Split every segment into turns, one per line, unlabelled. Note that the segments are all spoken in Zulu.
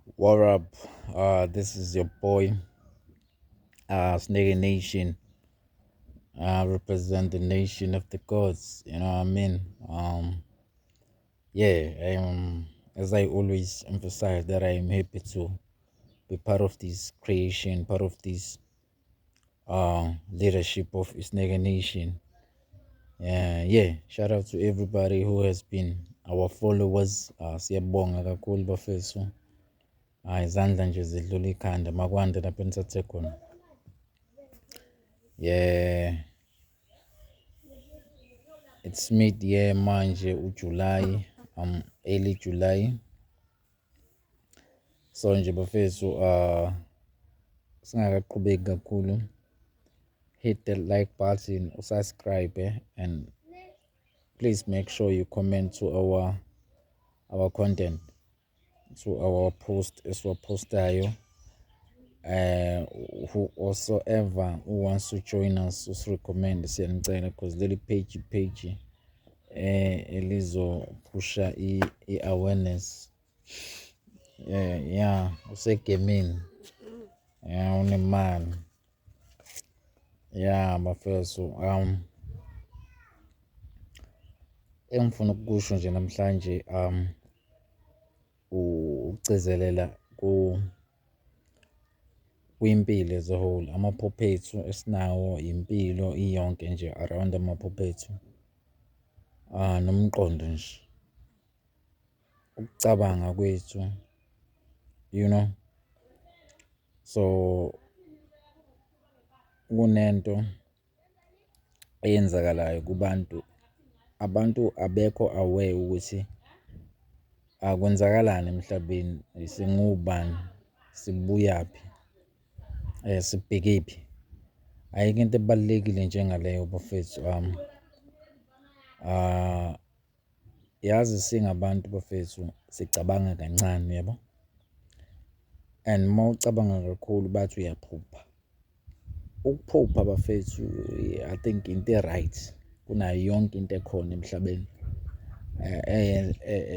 What up? This is your boy, Snake Nation. Represent the nation of the gods. You know what I mean? Yeah, as I always emphasize, that I am happy to be part of this creation, part of this leadership of Snake Nation. Yeah, shout out to everybody who has been our followers. Siyabonga kakhulu bafethu. Izandla nje zidlula ikhanda makwande lapho enithathe khona. Yeah, it's mid-year manje uJuly, early July. So nje bafethu singakaqhubeki kakhulu, hit the like button, subscribe and please make sure you comment to our content, to our post esiwapostayo. Whosoever who wants to join us usirecommend siyanicela because leli page elizophusha i-awareness. Yeah, usegemini, yeah, unemali. Yeah, bafethu, engifuna ukusho nje namhlanje ukugcizelela kwimpilo as a whole. Amaphuphethu esinawo, impilo iyonke nje around amaphuphethu, nomqondo nje, ukucabanga kwethu, you know. So kunento eyenzakalayo kubantu, abantu abekho aware ukuthi akwenzakalani emhlabeni, singubani, sibuyaphi, sibhekephi. Ayikho into ebalulekile njengaleyo bafethu. Yazi singabantu bafethu sicabanga kancane, yabo, and uma ucabanga kakhulu bathi uyaphupha. Ukuphupha bafethu, I think into right kunayo yonke into ekhona emhlabeni.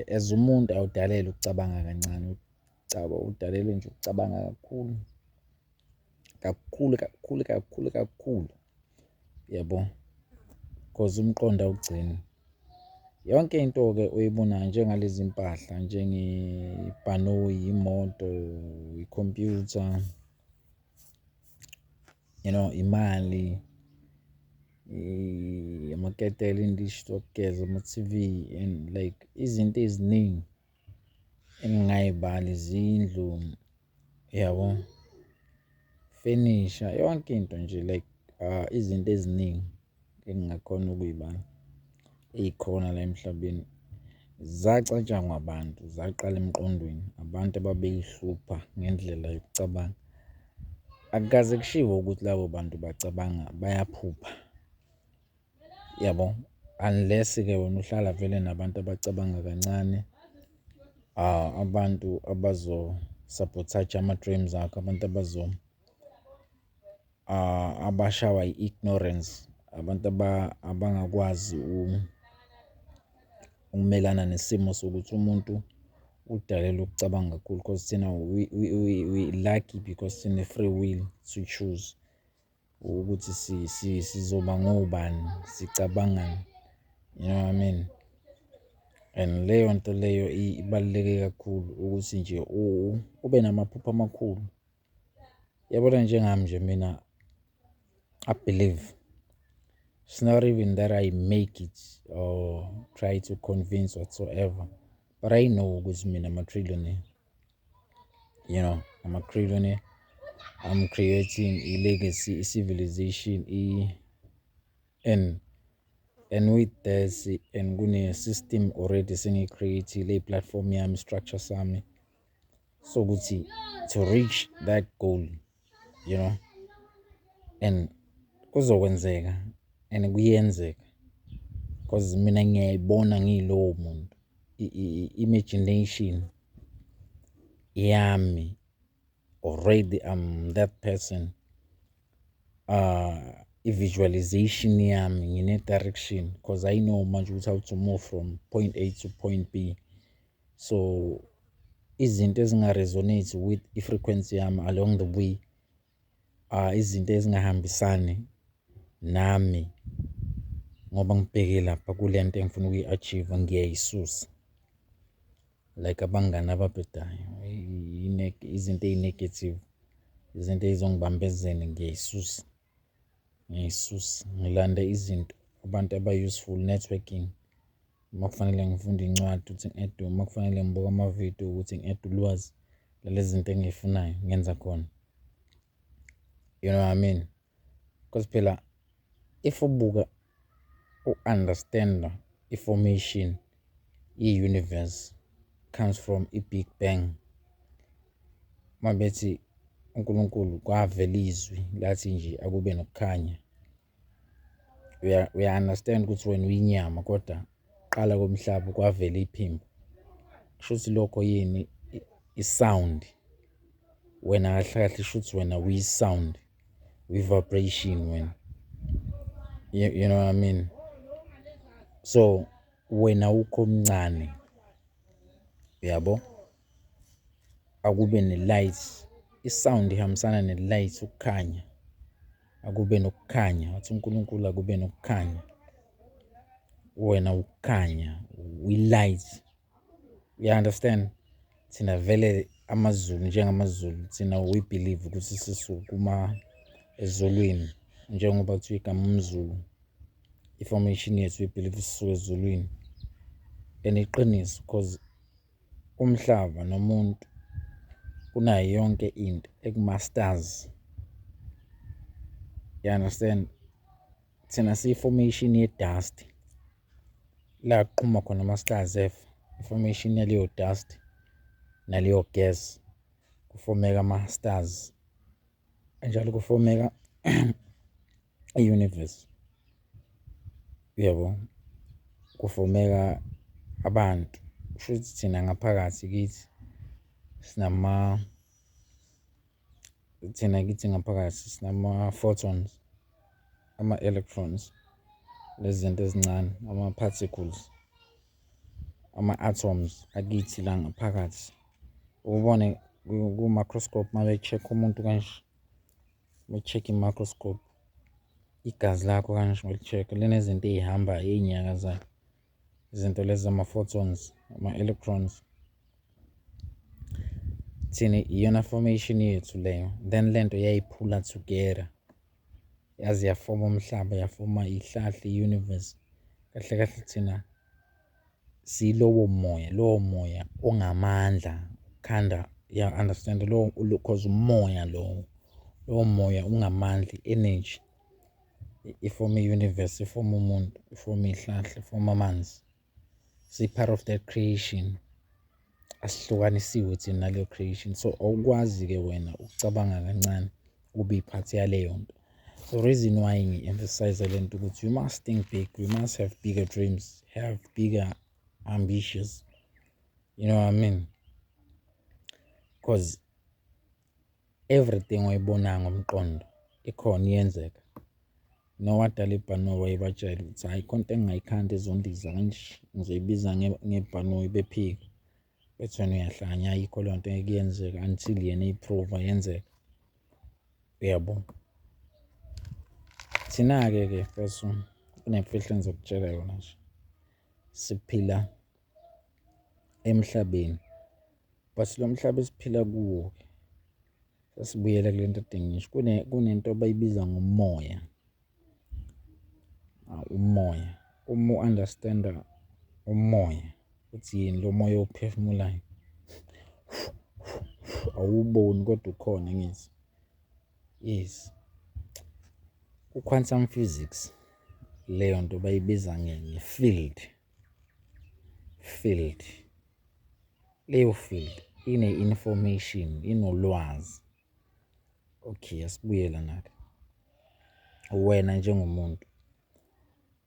As umuntu awudalelwe ukucabanga kancane, udalelwe nje ukucabanga kakhulu kakhulu kakhulu kakhulu kakhulu, yabo, because umqondo awugcini. Yonke into-ke oyibonayo njengalezi mpahla, njengebhanoyi, imoto, ikhompyutha, you know, imali, amaketele, indishi zokugeza, ama-TV, and like izinto eziningi engingayibali, izindlu, yabo, furniture, yonke into nje, like izinto eziningi engingakhona ukuyibala ey'khona la emhlabeni zacatshangwa abantu, zaqala emqondweni abantu ababeyihlupha ngendlela yokucabanga. Akukaze kushiwo ukuthi labo bantu bacabanga bayaphupha, yabo, unless-ke wena uhlala vele nabantu abacabanga kancane, abantu abazo-sabotage ama-dreams akho, abantu abashawa i-ignorance, abantu abangakwazi ukumelana nesimo sokuthi umuntu udalelwe ukucabanga kakhulu, because thina we lucky because sine-free will to choose ukuthi sizoba ngobani, sicabangani, you know what I mean. And leyo nto leyo ibaluleke kakhulu ukuthi nje ube namaphupho amakhulu. Yabona njengami nje mina, I believe it's not even that I make it or try to convince whatsoever, but I know ukuthi mina I'm a trillionaire. You know, I'm a trillionaire. I'm creating a legacy, a civilization, and with this, and kune system already sengi-create-ile, platform yami, structure sami, so ukuthi to reach that goal, you know, and kuzokwenzeka and kuyenzeka because mina ngiyayibona ngilowo muntu. Imagination yami already, I'm that person. I-visualization yami ngine-direction because I know manje ukuthi how to move from point A to point B. So izinto ezinga-resonate with i-frequency yami along the way, izinto ezingahambisani nami ngoba ngibheke lapha kule nto engifuna ukuyi-achieve ngiyayisusa. Like abangani ababhedayo, izinto eyi-negative, izinto ey'zongibambezela ngiyayisusa. Ngilanda izinto, abantu aba-useful, networking. Uma kufanele ngifunde incwadi ukuthi ngi-ede, uma kufanele ngibuke amavidiyo ukuthi ngi-ede ulwazi lalezi zinto engiyifunayo ngenza khona. You know what I mean? Because phela if ubuka u-understand i-formation i-universe comes from i-Big Bang. Mabethi uNkulunkulu kwavela izwi lathi nje akube nokukhanya. Uya-understand ukuthi wena uyinyama kodwa qala komhlaba kwavela iphimbo. Kushuthi lokho yini i-sound. Wena kahle kahle shuthi wena uyi-sound, uyi-vibration wena. You know what I mean? So wena ukho mncane, uyabo? Akube ne-light, i-sound ihambisana ne-light, ukukhanya. Akube nokukhanya, wathi uNkulunkulu akube nokukhanya. Wena ukukhanya, uyi-light. You-understand? Thina vele amaZulu, njengamazulu, thina we believe ukuthi sisukuma ezulwini. Njengoba kuthiwa igama umZulu, i-formation yethu we believe sisuka ezulwini. And iqiniso because umhlaba nomuntu unayo yonke into ekumasters. You understand? Thina siyi-formation ye-dust. La kuqhuma khona ama-stars efa. I-formation yaleyo dust naleyo gas kufomeka ama-stars. Kanjalo kufomeka i-universe. Uyabo? Kufomeka abantu. Kushuthi thina ngaphakathi kithi kithi ngaphakathi sinama-photons, ama-electrons, lezi zinto ezincane, ama-particles, ama-atoms akithi la ngaphakathi. Ubone ku-microscope uma be-check umuntu kanje, be-check i-microscope, igazi lakho kanje ngoli-check linezinto ey'hambayo ey'nyakazayo. Izinto lezi zama-photons, ama-electrons. Thina iyona formation yethu leyo. Then lento yayiphula together. Yaze yafoma umhlaba, yafoma ihlahla, i-universe. Kahle kahle thina silowo moya, lowo moya ongamandla. Khanda, ya understand, because umoya lowo moya ungamandla, energy. Ifoma i-universe, ifoma umuntu, ifoma ihlahla, ifoma amanzi. Si-part of that creation. Asihlukanisiwe thina naleyo creation. So awukwazi-ke wena ukucabanga kancane ube iphathi yaleyo nto. So reason why ngi-emphasize le nto ukuthi you must think big, you must have bigger dreams, have bigger ambitions. You know what I mean? Because everything wayibona ngomqondo ikhona iyenzeka. Nowadala ibhanoyi wayebatshela ukuthi hayi konke engingayikhanda ezondiza kanje ngizoyibiza ngebhanoyi bephika. Bethi wena uyahlanya, ayikho leyo nto engeke yenzeka until yena iprove yenzeka. Uyabo? Thina-ke mfethu kunemfihlo engizokutshela yona nje. Siphila emhlabeni, but lo mhlaba esiphila kuwo sasibuyela kule nto ade ngisho kunento abayibiza ngomoya. Umoya, uma u-understanda umoya uthi yini lo moya ophefumulayo, awuboni kodwa ukhona ngithi. Yes. Ku-quantum physics leyo nto bayibiza nge-field. Leyo field ine-information, inolwazi. Okay, asibuyela nake. Wena njengomuntu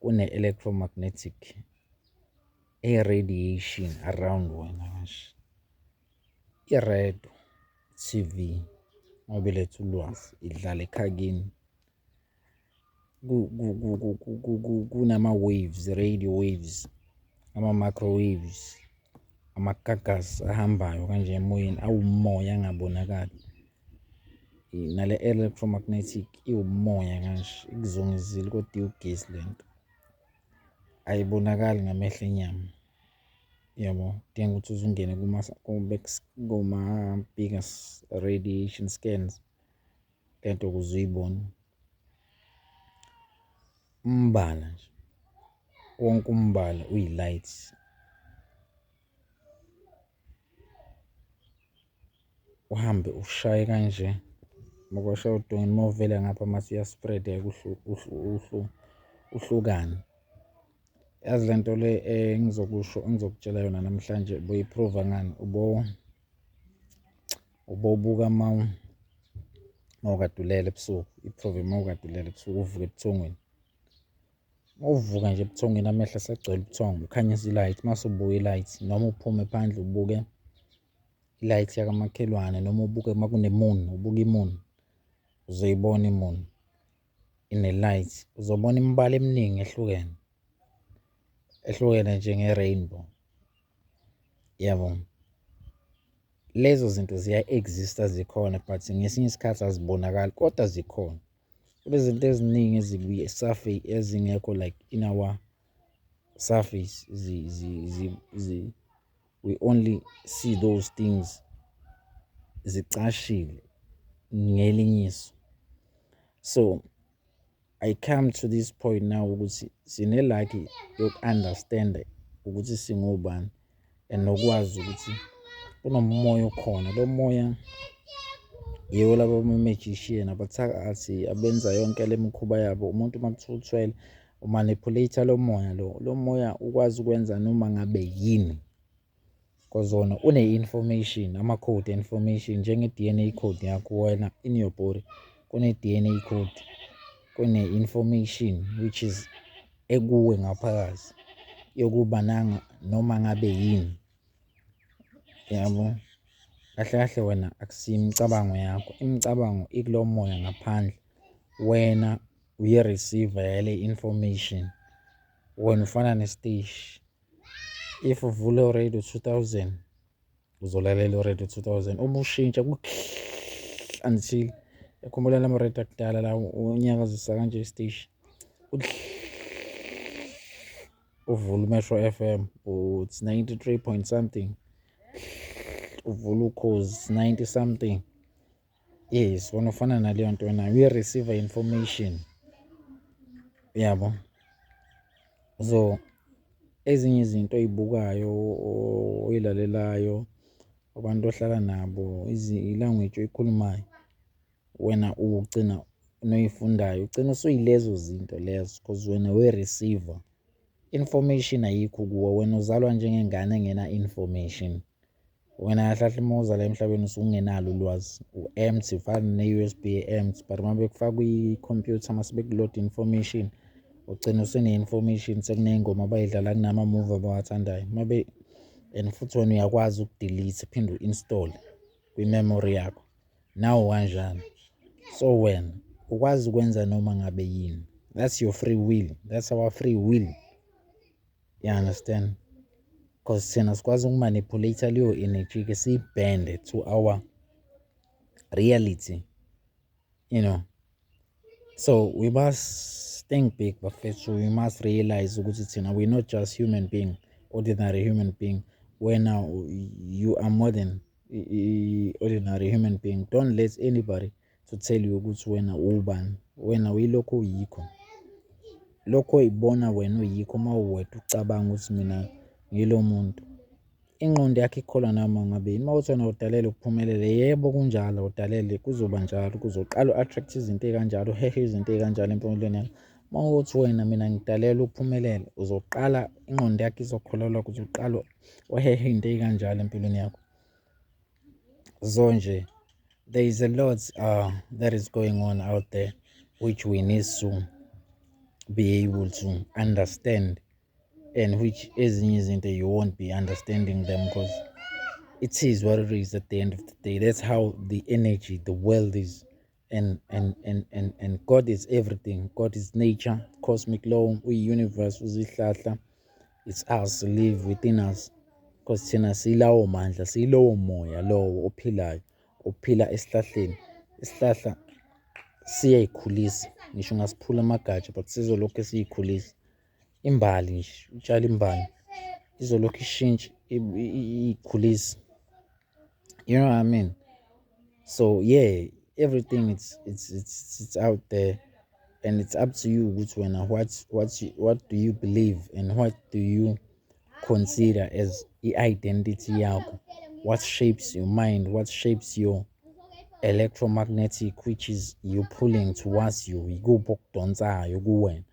une-electromagnetic radiation around wena kanje. I-radio, TV, mabeletha ulwazi, idlala ekhakini. Kunama-waves, radio waves, ama-microwaves, amagagasi ahambayo kanje emoyeni awumoya angabonakali. Nale electromagnetic iwumoya kanje ikuzungezile kodwa iwugesi lento. Ayibonakali ngamehlo enyama. Yabo, kudinga ukuthi uzungene kuma-bigger radiation scans lento ukuze uyibone. Umbala nje, wonke umbala uyi-light. Uhambe ushaye kanje, makwashaya udongeni mawuvela ngapha mase uyaspread-eka uhlukane. Yazi lento le engizokutshela yona namhlanje boyiprova ngani, ubobuka mawukade ulele ebusuku, iprove mawukade ulele ebusuku uvuke ebuthongweni. Mawuvuka nje ebuthongweni amehlo asagcwele ubuthongo, ukhanyisa i-light, mase ubuka i-light noma uphume phandle ubuke i-light yakamakhelwane noma ubuke makune-moon, ubuke i-moon, uzoyibona i-moon ine-light, uzobona imibala eminingi ehlukene njenge-rainbow. Yabo, lezo zinto ziya-exista zikhona but ngesinye isikhathi azibonakali kodwa zikhona. Kunezinto eziningi ezikwi-surface ezingekho like in our surface, we only see those things zicashile ngelinyiso. So I come to this point now ukuthi sine-lucky yoku-understand ukuthi singobani and nokwazi ukuthi kunomoya okhona. Lo moya yiwo laba magician abathakathi abenza yonke le mikhuba yabo. Umuntu makuthiwa uthwele umanipulator lo moya, lo moya ukwazi ukwenza noma ngabe yini because wona une-information, ama-code information njenge-DNA code yakho wena in your body kune-DNA code, kune-information which is ekuwe ngaphakathi yokuba noma ngabe yini. Yabo, kahle kahle wena akusiyo imicabango yakho, imicabango ikulo moya ngaphandle, wena uyi-receiver yale information. Wena ufana nesiteshi. If uvule uRadio 2000 uzolalela uRadio 2000 uma ushintsha until yakhumbula lama radio akudala la unyakazisa kanje isiteshi uvula uMetro FM it's 93 point something, uvula Ukhozi 90 something. Yes, wona ufana naleyo nto, wena uyi-receiver information. Yabo, so ezinye izinto oy'bukayo oyilalelayo, abantu ohlala nabo, i-language oyikhulumayo, wena ugcina noyifundayo ugcina usuyilezo zinto lezo because wena we-receiver. Information ayikho kuwe, wena uzalwa njengengane engena information. Wena kahle kahle uma uzala emhlabeni usuke ungenalo ulwazi, u-empty, ufana ne-USB empty, but uma bekufaka kwi-computer mase bekuload information ugcina usune-information, sekuney'ngoma abayidlala, kunama-movie abawathandayo and futhi wena uyakwazi ukudelete uphinde u-install kwi-memory yakho nawo kanjani. So wena ukwazi ukwenza noma ngabe yini, that's your free will, that's our free will, you understand? Because thina sikwazi ukumanipulate leyo energy ke siyibhende to our reality, you know. So we must think big bafethu, we must realize ukuthi thina we're not just human being, ordinary human being. When you are more than ordinary human being. Don't let anybody to tell you ukuthi wena ubani, wena uyilokho uyikho. Lokho oyibona wena uyikho uma uwedwa ucabanga ukuthi mina ngilo muntu. Ingqondo yakho ikholwa noma ngabe uma uthi wena udalele ukuphumelele, yebo kunjalo udalele kuzoba njalo, kuzoqala u-attract izinto ey'kanjalo, uhehe izinto ey'kanjalo empumelweni yakho. Uma uthi wena mina ngidalela ukuphumelela, uzoqala ingqondo yakho izokholelwa ukuthi uqala uhehe into ey'kanjalo empilweni yakho. So nje there is a lot that is going on out there which we need to be able to understand, and which ezinye izinto you won't be understanding them because it is what it is at the end of the day. That's how the energy, the world is, and God is everything. God is nature, cosmic law, we universe, uzihlahla. It's us, live within us. because thina silawo mandla, siyilowo moya lowo ophilayo, ophila esihlahleni. Isihlahla siyayikhulisa, ngisho ngasiphula amagatsha but sizolokhu siyikhulisa. Imbali nje, utshala imbali izolokhu ishintsha iyikhulisa. You know what I mean? So yeah, everything it's out there, and it's up to you ukuthi wena what do you believe and what do you consider as i-identity yakho. What shapes your mind, what shapes your electromagnetic, which is you pulling towards you, yikuphi okudonsayo kuwena.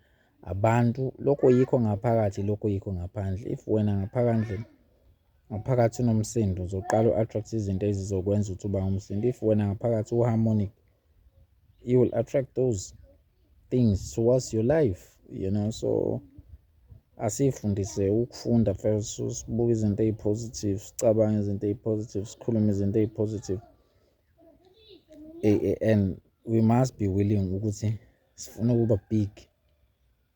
Abantu lokho yikho ngaphakathi, lokho yikho ngaphandle. If wena ngaphakathi unomsindo, uzoqala u-attract izinto ezizokwenza ukuthi uba umsindo. If wena ngaphakathi u-harmonic, you will attract those things towards your life, you know. So asifundise ukufunda first, sibuke izinto ezipositive, sicabange izinto ezipositive, sikhulume izinto ezipositive. And we must be willing ukuthi sifuna ukuba big,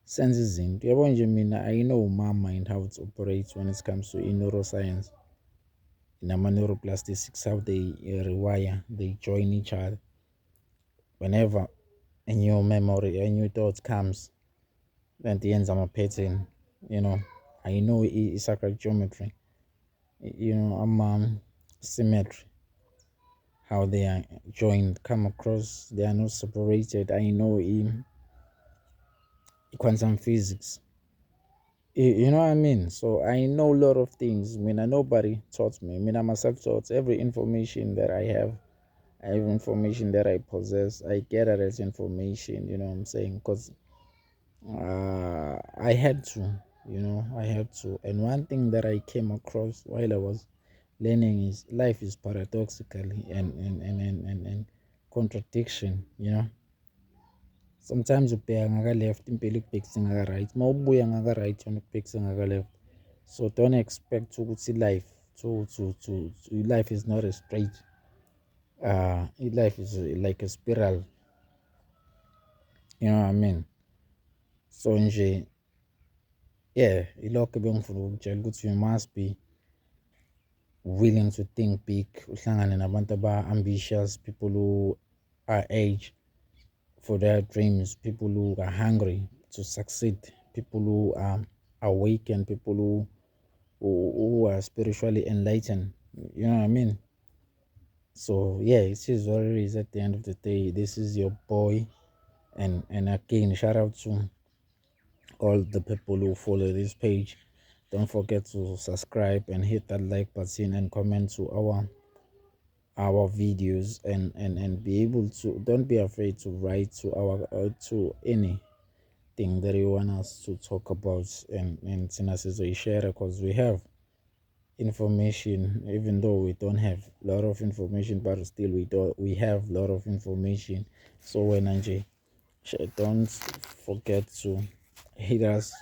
senze izinto. Yabo nje mina, I know my mind how it operates when it comes to neuroscience, nama-neuroplastics, how they rewire, they join each other. Whenever a new memory, a new thought comes, then the ends I'm a pattern, you know. I know it's sacred geometry, you know. I'm symmetry, how they are joined, come across, they are not separated. I know in quantum physics, you know what I mean. So I know a lot of things. I mean, nobody taught me. I mean, I'm self-taught. Every information that I have information that I possess. I get that information, you know what I'm saying? Because I had to, you know, I had to. And one thing that I came across while I was learning is life is paradoxically and contradiction, you know. Sometimes ubheka ngaka left, impela ikubhekise ngaka right. Uma ubuya ngaka right, wena ukubhekise ngaka left. So don't expect ukuthi life life is not a straight. Life is like a spiral, you know what I mean. So nje, yeah, ilokho bengifuna ukutshela ukuthi you must be willing to think big, uhlangane nabantu aba-ambitious, people who are age for their dreams, people who are hungry to succeed, people who are awakened, people who are spiritually enlightened, you know what I mean. So yeah, it is what it is. At the end of the day, this is your boy, and again, shout out to all the people who follow this page. Don't forget to subscribe and hit that like button and comment to our videos, and be able to, don't be afraid to write to our to anything that you want us to talk about, and share, because we have information, even though we don't have a lot of information, but still we have a lot of information. So when Angie, don't forget to hit us